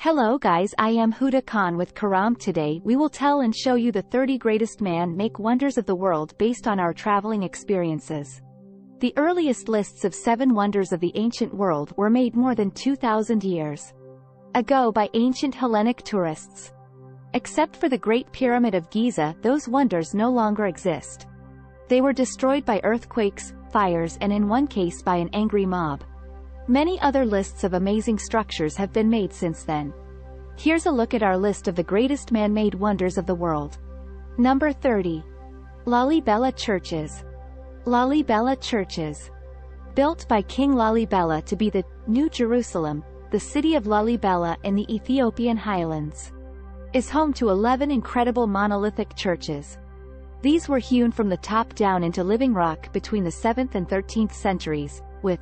Hello guys, I am Huda Khan with Karam. Today we will tell and show you the 30 greatest man-made wonders of the world based on our traveling experiences. The earliest lists of 7 wonders of the ancient world were made more than 2,000 years ago by ancient Hellenic tourists. Except for the Great Pyramid of Giza, those wonders no longer exist. They were destroyed by earthquakes, fires, and in one case by an angry mob. Many other lists of amazing structures have been made since then. Here's a look at our list of the greatest man-made wonders of the world. Number 30. Lalibela Churches. Lalibela Churches. Built by King Lalibela to be the New Jerusalem, the city of Lalibela in the Ethiopian highlands is home to 11 incredible monolithic churches. These were hewn from the top down into living rock between the 7th and 13th centuries, with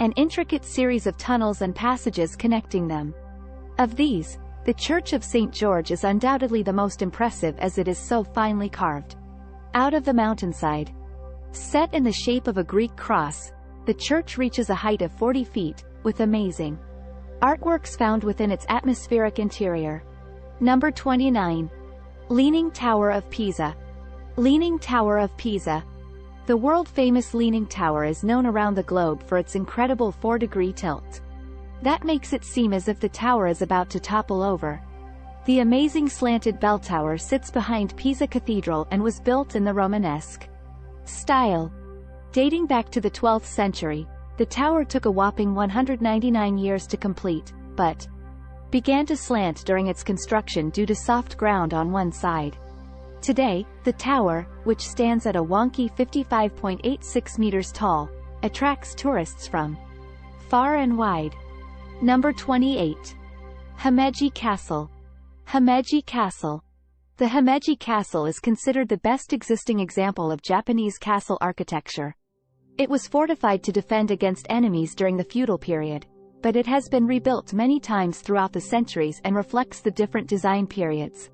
an intricate series of tunnels and passages connecting them. Of these, the Church of St. George is undoubtedly the most impressive as it is so finely carved out of the mountainside. Set in the shape of a Greek cross, the church reaches a height of 40 feet, with amazing artworks found within its atmospheric interior. Number 29. Leaning Tower of Pisa. Leaning Tower of Pisa. The world-famous Leaning Tower is known around the globe for its incredible 4-degree tilt. That makes it seem as if the tower is about to topple over. The amazing slanted bell tower sits behind Pisa Cathedral and was built in the Romanesque style. Dating back to the 12th century, the tower took a whopping 199 years to complete, but began to slant during its construction due to soft ground on one side. Today, the tower, which stands at a wonky 55.86 meters tall, attracts tourists from far and wide. Number 28. Hameji Castle. Hameji Castle. The Hameji Castle is considered the best existing example of Japanese castle architecture. It was fortified to defend against enemies during the feudal period, but it has been rebuilt many times throughout the centuries and reflects the different design periods.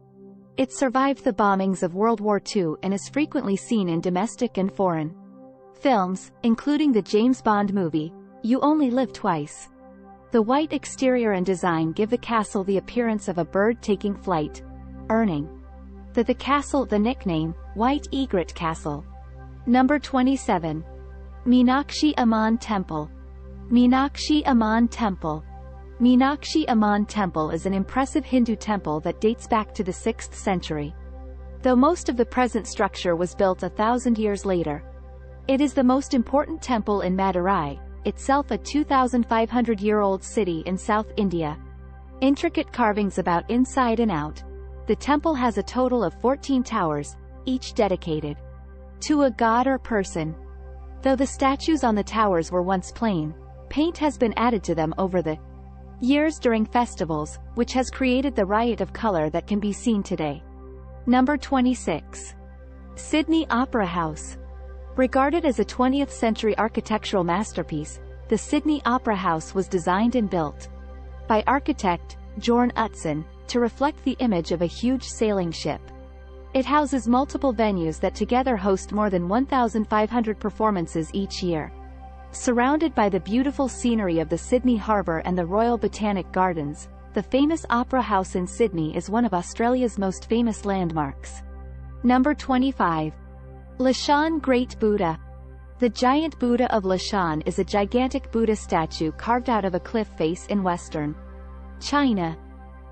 It survived the bombings of World War II and is frequently seen in domestic and foreign films, including the James Bond movie, You Only Live Twice. The white exterior and design give the castle the appearance of a bird taking flight, earning the castle the nickname, White Egret Castle. Number 27. Meenakshi Amman Temple. Meenakshi Amman Temple. Meenakshi Amman Temple is an impressive Hindu temple that dates back to the 6th century. Though most of the present structure was built 1,000 years later. It is the most important temple in Madurai, itself a 2,500-year-old city in South India. Intricate carvings about inside and out. The temple has a total of 14 towers, each dedicated to a god or person. Though the statues on the towers were once plain, paint has been added to them over the years during festivals, which has created the riot of color that can be seen today. Number 26. Sydney Opera House. Regarded as a 20th century architectural masterpiece, the Sydney Opera House was designed and built by architect Jorn Utzon to reflect the image of a huge sailing ship. It houses multiple venues that together host more than 1,500 performances each year. Surrounded by the beautiful scenery of the Sydney Harbour and the Royal Botanic Gardens, the famous Opera House in Sydney is one of Australia's most famous landmarks. Number 25. Lashon Great Buddha. The giant Buddha of Lashon is a gigantic Buddha statue carved out of a cliff face in western China.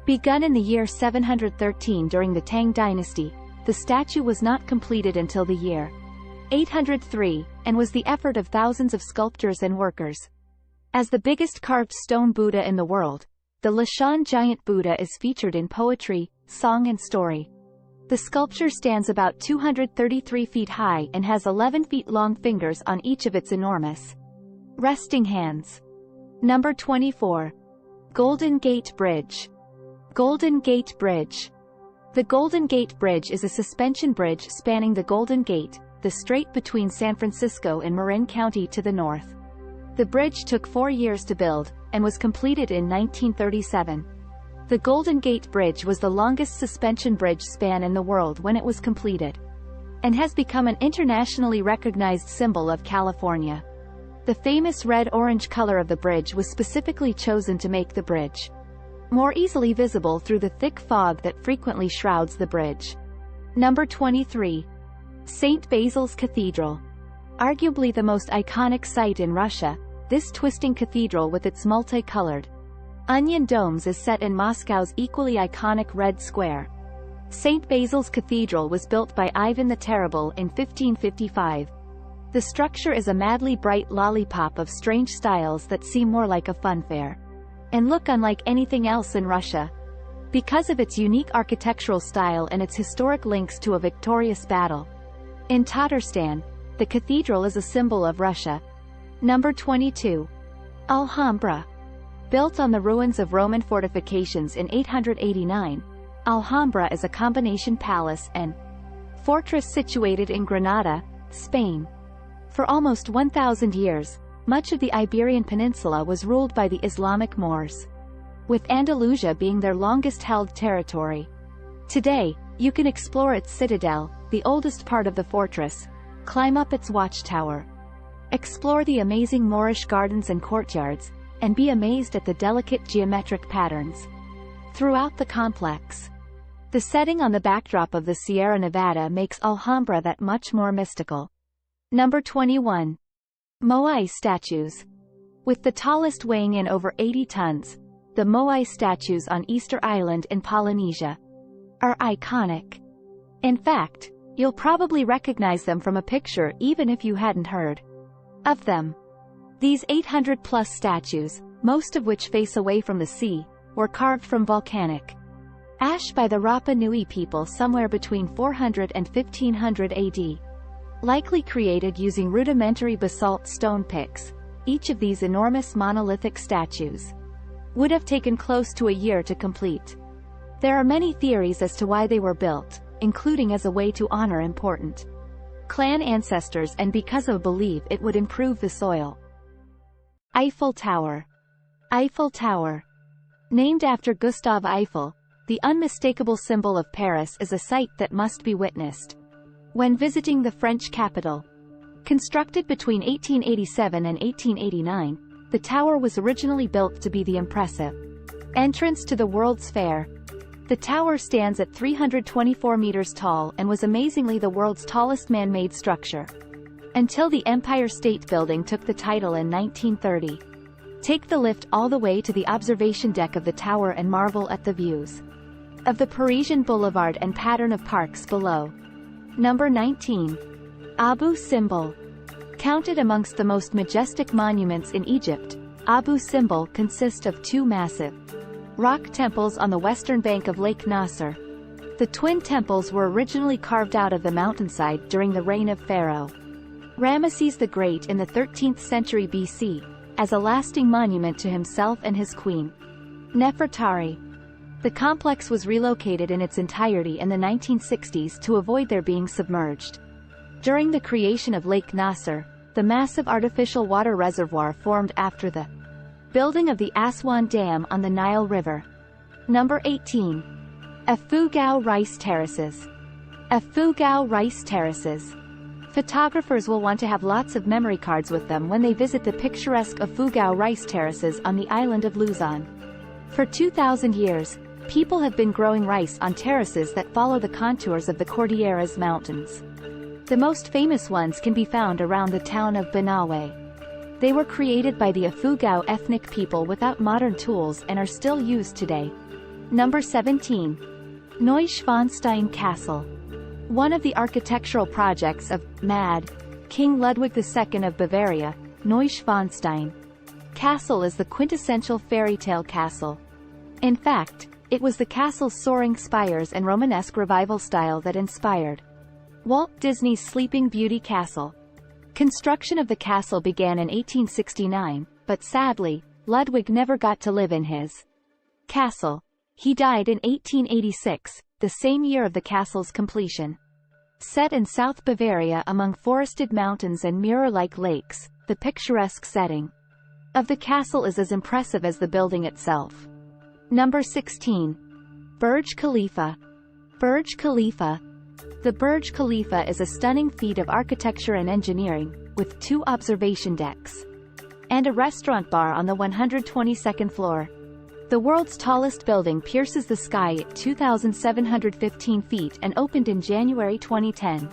Begun in the year 713 during the Tang dynasty, the statue was not completed until the year 803, and was the effort of thousands of sculptors and workers. As the biggest carved stone Buddha in the world, the Lashon giant Buddha is featured in poetry, song and story. The sculpture stands about 233 feet high and has 11 feet long fingers on each of its enormous resting hands. Number 24. Golden Gate Bridge. Golden Gate Bridge. The Golden Gate Bridge is a suspension bridge spanning the Golden Gate, the strait between San Francisco and Marin County to the north. The bridge took 4 years to build, and was completed in 1937. The Golden Gate Bridge was the longest suspension bridge span in the world when it was completed, and has become an internationally recognized symbol of California. The famous red-orange color of the bridge was specifically chosen to make the bridge more easily visible through the thick fog that frequently shrouds the bridge. Number 23. St. Basil's Cathedral. Arguably the most iconic site in Russia, this twisting cathedral with its multicolored onion domes is set in Moscow's equally iconic Red Square. St. Basil's Cathedral was built by Ivan the Terrible in 1555. The structure is a madly bright lollipop of strange styles that seem more like a funfair, and look unlike anything else in Russia. Because of its unique architectural style and its historic links to a victorious battle in Tatarstan, the cathedral is a symbol of Russia. Number 22. Alhambra. Built on the ruins of Roman fortifications in 889, Alhambra is a combination palace and fortress situated in Granada, Spain. For almost 1,000 years, much of the Iberian Peninsula was ruled by the Islamic Moors, with Andalusia being their longest-held territory. Today, you can explore its citadel, the oldest part of the fortress, climb up its watchtower, explore the amazing Moorish gardens and courtyards, and be amazed at the delicate geometric patterns throughout the complex. The setting on the backdrop of the Sierra Nevada makes Alhambra that much more mystical. Number 21. Moai statues. With the tallest weighing in over 80 tons, the moai statues on Easter Island in Polynesia are iconic. In fact, you'll probably recognize them from a picture even if you hadn't heard of them. These 800-plus statues, most of which face away from the sea, were carved from volcanic ash by the Rapa Nui people somewhere between 400 and 1500 AD. Likely created using rudimentary basalt stone picks, each of these enormous monolithic statues would have taken close to a year to complete. There are many theories as to why they were built, including as a way to honor important clan ancestors and because of belief it would improve the soil. Eiffel Tower. Eiffel Tower. Named after Gustave Eiffel, the unmistakable symbol of Paris, is a sight that must be witnessed when visiting the French capital. Constructed between 1887 and 1889, the tower was originally built to be the impressive entrance to the World's Fair. The tower stands at 324 meters tall and was amazingly the world's tallest man-made structure, until the Empire State Building took the title in 1930. Take the lift all the way to the observation deck of the tower and marvel at the views of the Parisian boulevard and pattern of parks below. Number 19. Abu Simbel. Counted amongst the most majestic monuments in Egypt, Abu Simbel consists of two massive rock temples on the western bank of Lake Nasser. The twin temples were originally carved out of the mountainside during the reign of Pharaoh Ramesses the Great in the 13th century BC, as a lasting monument to himself and his queen, Nefertari. The complex was relocated in its entirety in the 1960s to avoid their being submerged. During the creation of Lake Nasser, the massive artificial water reservoir formed after the building of the Aswan Dam on the Nile River. Number 18. A fugau Rice Terraces. A fugau Rice Terraces. Photographers will want to have lots of memory cards with them when they visit the picturesque fugau Rice Terraces on the island of Luzon. For 2,000 years, people have been growing rice on terraces that follow the contours of the Cordilleras Mountains. The most famous ones can be found around the town of Banawe. They were created by the Fugau ethnic people without modern tools and are still used today. Number 17. Neuschwanstein Castle. One of the architectural projects of Mad King Ludwig II of Bavaria, Neuschwanstein Castle is the quintessential fairy tale castle. In fact, it was the castle's soaring spires and Romanesque revival style that inspired Walt Disney's Sleeping Beauty castle. Construction of the castle began in 1869, but sadly, Ludwig never got to live in his castle. He died in 1886, the same year of the castle's completion. Set in South Bavaria among forested mountains and mirror-like lakes, the picturesque setting of the castle is as impressive as the building itself. Number 16. Burj Khalifa. Burj Khalifa. The Burj Khalifa is a stunning feat of architecture and engineering, with 2 observation decks and a restaurant bar on the 122nd floor. The world's tallest building pierces the sky at 2,715 feet and opened in January 2010.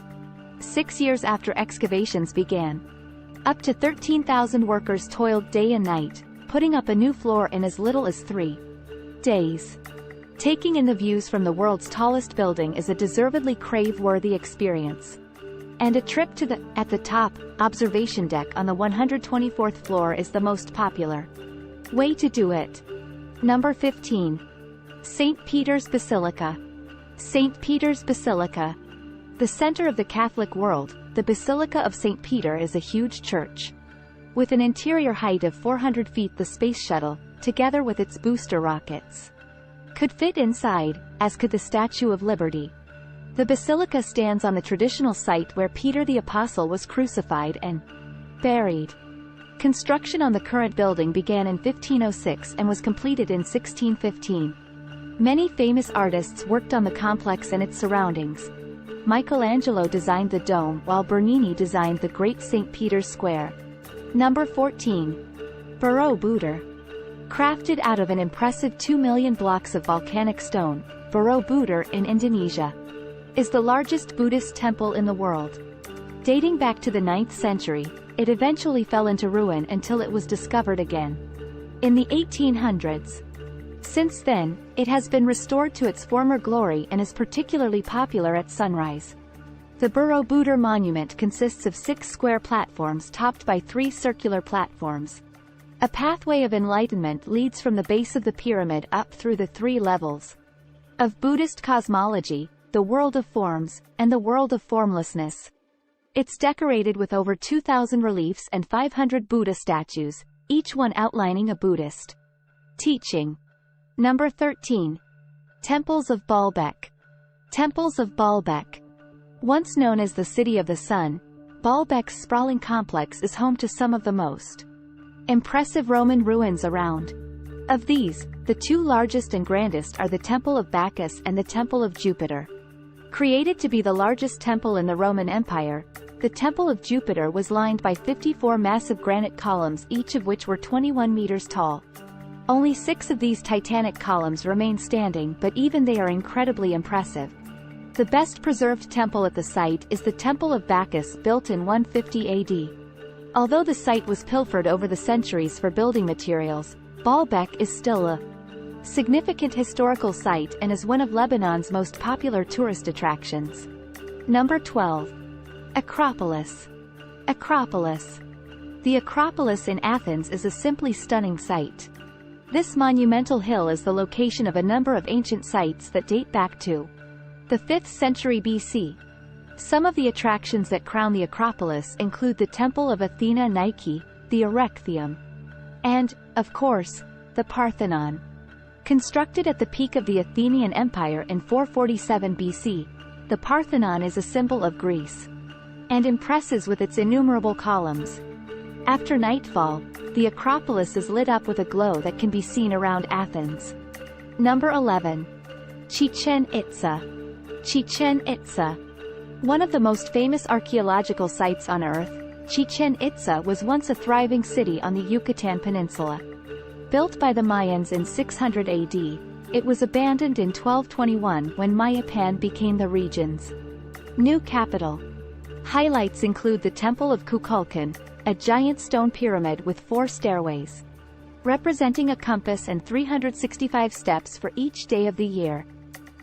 6 years after excavations began. Up to 13,000 workers toiled day and night, putting up a new floor in as little as 3 days. Taking in the views from the world's tallest building is a deservedly crave-worthy experience. And a trip to the, at the top, observation deck on the 124th floor is the most popular way to do it. Number 15. St. Peter's Basilica. St. Peter's Basilica. The center of the Catholic world, the Basilica of St. Peter is a huge church. With an interior height of 400 feet, the space shuttle, together with its booster rockets, could fit inside, as could the Statue of Liberty. The basilica stands on the traditional site where Peter the Apostle was crucified and buried. Construction on the current building began in 1506 and was completed in 1615. Many famous artists worked on the complex and its surroundings. Michelangelo designed the dome while Bernini designed the Great St. Peter's Square. Number 14. Borobudur. Crafted out of an impressive 2 million blocks of volcanic stone, Borobudur in Indonesia is the largest Buddhist temple in the world. Dating back to the 9th century, it eventually fell into ruin until it was discovered again in the 1800s. Since then, it has been restored to its former glory and is particularly popular at sunrise. The Borobudur monument consists of 6 square platforms topped by 3 circular platforms. A pathway of enlightenment leads from the base of the pyramid up through the 3 levels of Buddhist cosmology, the world of forms, and the world of formlessness. It's decorated with over 2,000 reliefs and 500 Buddha statues, each one outlining a Buddhist teaching. Number 13. Temples of Baalbek. Temples of Baalbek. Once known as the City of the Sun, Baalbek's sprawling complex is home to some of the most impressive Roman ruins around. Of these, the 2 largest and grandest are the Temple of Bacchus and the Temple of Jupiter. Created to be the largest temple in the Roman Empire, the Temple of Jupiter was lined by 54 massive granite columns, each of which were 21 meters tall. Only 6 of these titanic columns remain standing, but even they are incredibly impressive. The best preserved temple at the site is the Temple of Bacchus, built in 150 AD. Although the site was pilfered over the centuries for building materials, Baalbek is still a significant historical site and is one of Lebanon's most popular tourist attractions. Number 12. Acropolis. Acropolis. The Acropolis in Athens is a simply stunning sight. This monumental hill is the location of a number of ancient sites that date back to the 5th century BC. Some of the attractions that crown the Acropolis include the Temple of Athena Nike, the Erechtheum, and, of course, the Parthenon. Constructed at the peak of the Athenian Empire in 447 BC, the Parthenon is a symbol of Greece and impresses with its innumerable columns. After nightfall, the Acropolis is lit up with a glow that can be seen around Athens. Number 11. Chichen Itza. Chichen Itza. One of the most famous archaeological sites on Earth, Chichen Itza was once a thriving city on the Yucatan Peninsula. Built by the Mayans in 600 AD, it was abandoned in 1221 when Mayapan became the region's new capital. Highlights include the Temple of Kukulkan, a giant stone pyramid with 4 stairways, representing a compass and 365 steps for each day of the year.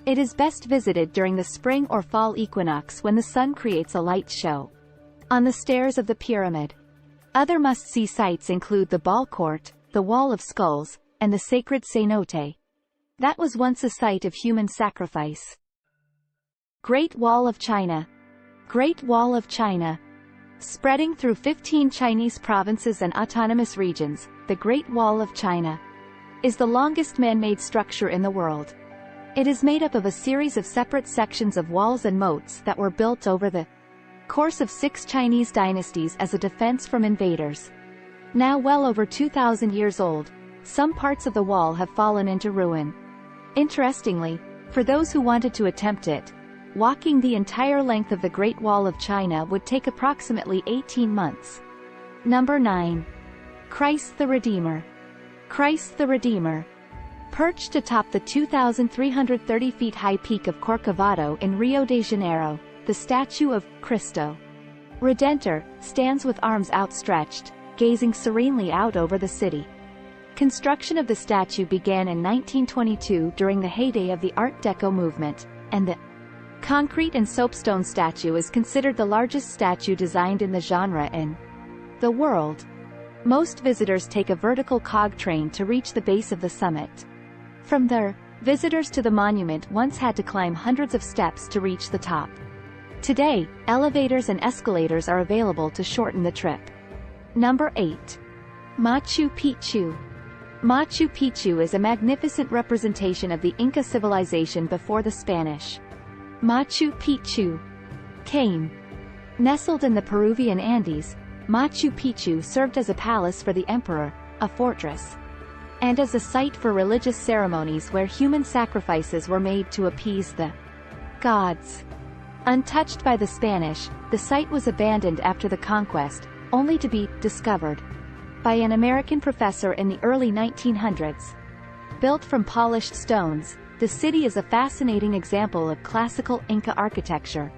It is best visited during the spring or fall equinox when the sun creates a light show on the stairs of the pyramid. Other must-see sites include the Ball Court, the Wall of Skulls, and the sacred cenote. That was once a site of human sacrifice. Great Wall of China. Great Wall of China. Spreading through 15 Chinese provinces and autonomous regions, the Great Wall of China is the longest man-made structure in the world. It is made up of a series of separate sections of walls and moats that were built over the course of 6 Chinese dynasties as a defense from invaders. Now well over 2,000 years old, some parts of the wall have fallen into ruin. Interestingly, for those who wanted to attempt it, walking the entire length of the Great Wall of China would take approximately 18 months. Number 9. Christ the Redeemer. Christ the Redeemer. Perched atop the 2,330 feet high peak of Corcovado in Rio de Janeiro, the statue of Cristo Redentor stands with arms outstretched, gazing serenely out over the city. Construction of the statue began in 1922 during the heyday of the Art Deco movement, and the concrete and soapstone statue is considered the largest statue designed in the genre in the world. Most visitors take a vertical cog train to reach the base of the summit. From there, visitors to the monument once had to climb hundreds of steps to reach the top. Today, elevators and escalators are available to shorten the trip. Number 8. Machu Picchu. Machu Picchu is a magnificent representation of the Inca civilization before the Spanish. Machu Picchu came. Nestled in the Peruvian Andes, Machu Picchu served as a palace for the emperor, a fortress, and as a site for religious ceremonies where human sacrifices were made to appease the gods. Untouched by the Spanish, the site was abandoned after the conquest, only to be discovered by an American professor in the early 1900s. Built from polished stones, the city is a fascinating example of classical Inca architecture.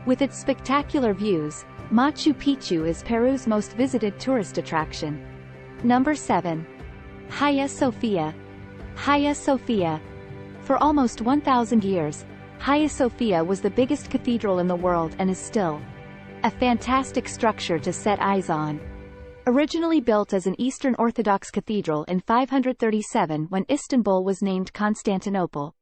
With its spectacular views, Machu Picchu is Peru's most visited tourist attraction. Number 7. Haya Sophia. Haya Sophia. For almost 1,000 years, Haya Sophia was the biggest cathedral in the world and is still a fantastic structure to set eyes on. Originally built as an Eastern Orthodox cathedral in 537 when Istanbul was named Constantinople,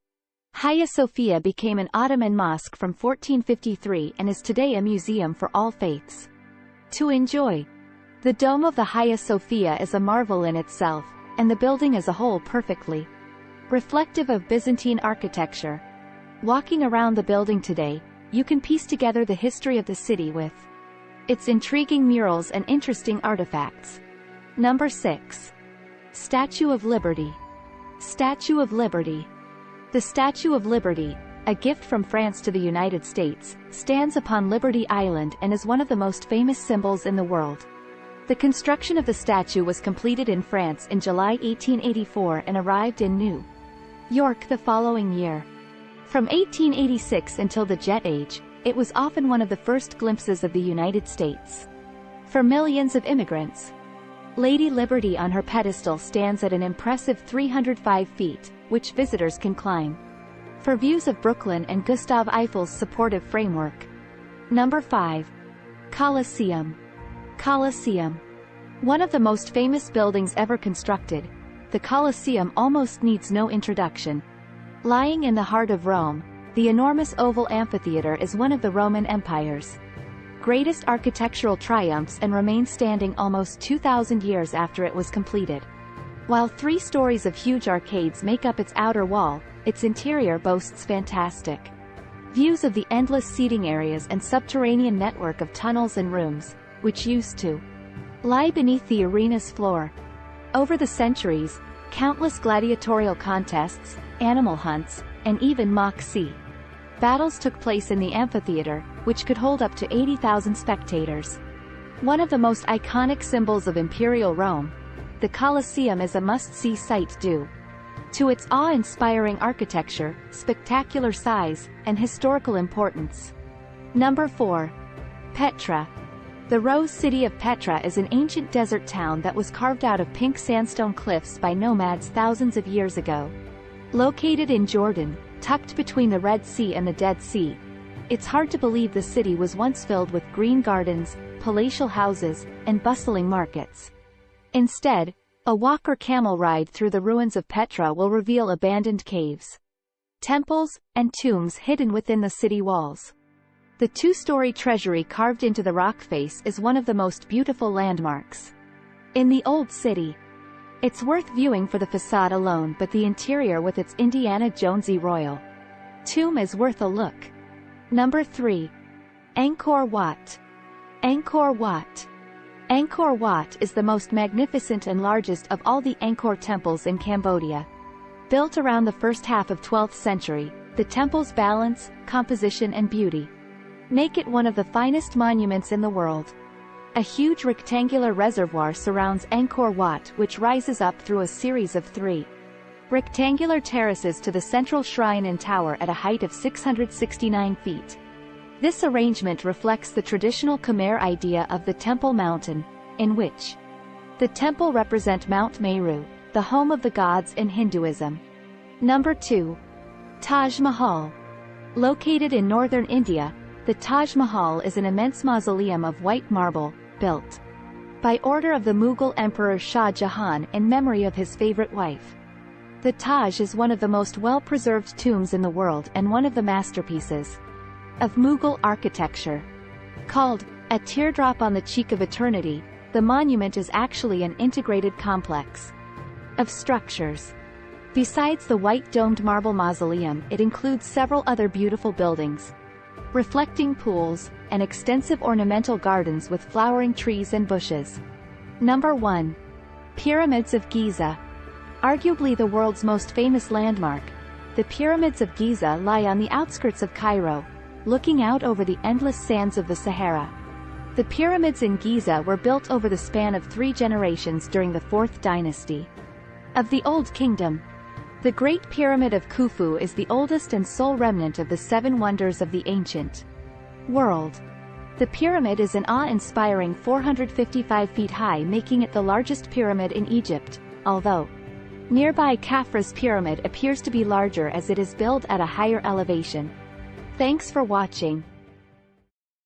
Haya Sophia became an Ottoman mosque from 1453 and is today a museum for all faiths to enjoy. The dome of the Haya Sophia is a marvel in itself, and the building as a whole perfectly reflective of Byzantine architecture. Walking around the building today, you can piece together the history of the city with its intriguing murals and interesting artifacts. Number 6. Statue of Liberty. Statue of Liberty. The Statue of Liberty, a gift from France to the United States, stands upon Liberty Island and is one of the most famous symbols in the world. The construction of the statue was completed in France in July 1884 and arrived in New York the following year. From 1886 until the Jet Age, it was often one of the first glimpses of the United States for millions of immigrants. Lady Liberty on her pedestal stands at an impressive 305 feet, which visitors can climb for views of Brooklyn and Gustav Eiffel's supportive framework. Number 5. Coliseum. Coliseum. One of the most famous buildings ever constructed, the Coliseum almost needs no introduction. Lying in the heart of Rome, the enormous oval amphitheater is one of the Roman Empire's greatest architectural triumphs and remains standing almost 2,000 years after it was completed. While 3 stories of huge arcades make up its outer wall, its interior boasts fantastic views of the endless seating areas and subterranean network of tunnels and rooms, which used to lie beneath the arena's floor. Over the centuries, countless gladiatorial contests, animal hunts, and even mock-sea battles took place in the amphitheater, which could hold up to 80,000 spectators. One of the most iconic symbols of Imperial Rome, the Colosseum is a must-see sight due to its awe-inspiring architecture, spectacular size, and historical importance. Number 4. Petra. The Rose City of Petra is an ancient desert town that was carved out of pink sandstone cliffs by nomads thousands of years ago. Located in Jordan, tucked between the Red Sea and the Dead Sea, it's hard to believe the city was once filled with green gardens, palatial houses, and bustling markets. Instead, a walk or camel ride through the ruins of Petra will reveal abandoned caves, temples, and tombs hidden within the city walls. The 2-story treasury carved into the rock face is one of the most beautiful landmarks in the Old City. It's worth viewing for the facade alone, but the interior with its Indiana Jonesy royal tomb is worth a look. Number 3. Angkor Wat. Angkor Wat. Angkor Wat is the most magnificent and largest of all the Angkor temples in Cambodia. Built around the first half of 12th century, the temple's balance, composition and beauty make it one of the finest monuments in the world. A huge rectangular reservoir surrounds Angkor Wat, which rises up through a series of 3 rectangular terraces to the central shrine and tower at a height of 669 feet. This arrangement reflects the traditional Khmer idea of the Temple Mountain, in which the temple represent Mount Meru, the home of the gods in Hinduism. Number 2. Taj Mahal. Located in northern India, the Taj Mahal is an immense mausoleum of white marble, built by order of the Mughal Emperor Shah Jahan in memory of his favorite wife. The Taj is one of the most well-preserved tombs in the world and one of the masterpieces of Mughal architecture. Called a teardrop on the cheek of eternity, the monument is actually an integrated complex of structures. Besides the white domed marble mausoleum, it includes several other beautiful buildings, reflecting pools, and extensive ornamental gardens with flowering trees and bushes. Number 1. Pyramids of Giza. Arguably the world's most famous landmark, the Pyramids of Giza lie on the outskirts of Cairo, looking out over the endless sands of the Sahara. The pyramids in Giza were built over the span of 3 generations during the 4th dynasty of the Old Kingdom. The Great Pyramid of Khufu is the oldest and sole remnant of the 7 wonders of the ancient world. The pyramid is an awe-inspiring 455 feet high, making it the largest pyramid in Egypt, although nearby Khafra's pyramid appears to be larger as it is built at a higher elevation. Thanks for watching.